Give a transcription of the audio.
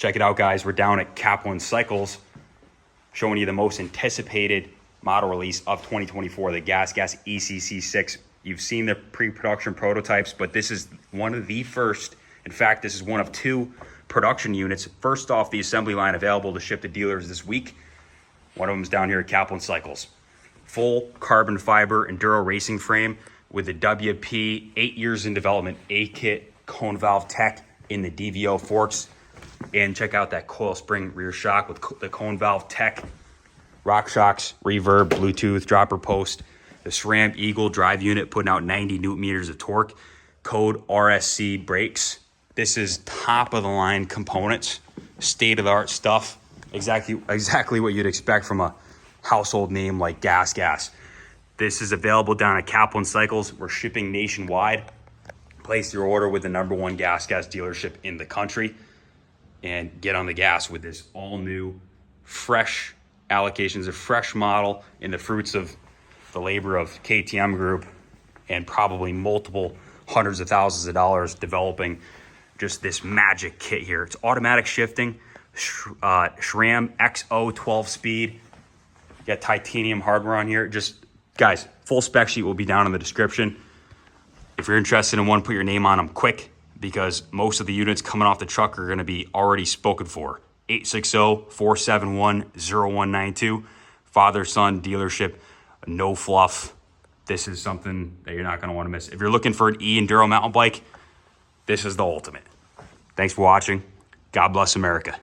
Check it out, guys. We're down at Kaplan Cycles, showing you the most anticipated model release of 2024, the Gasgas ECC6. You've seen the pre-production prototypes, but this is one of the first. In fact, this is one of two production units, first off the assembly line, available to ship to dealers this week. One of them is down here at Kaplan Cycles. Full carbon fiber enduro racing frame with the WP, 8 years in development, A-kit cone valve tech in the DVO forks. And check out that coil spring rear shock with the cone valve tech, rock shocks, reverb, Bluetooth, dropper post, the SRAM Eagle drive unit putting out 90 newton meters of torque, code RSC brakes. This is top of the line components, state of the art stuff, exactly what you'd expect from a household name like Gasgas. This is available down at Kaplan Cycles. We're shipping nationwide. Place your order with the #1 Gasgas dealership in the country and get on the gas with this all new, fresh allocations, a fresh model in the fruits of the labor of KTM Group and probably multiple hundreds of thousands of dollars developing just this magic kit here. It's automatic shifting, SRAM XO 12 speed. You got titanium hardware on here. Just, guys, full spec sheet will be down in the description. If you're interested in one, put your name on them quick, because most of the units coming off the truck are going to be already spoken for. 860-471-0192. Father-son dealership, no fluff. This is something that you're not going to want to miss. If you're looking for an e-enduro mountain bike, this is the ultimate. Thanks for watching. God bless America.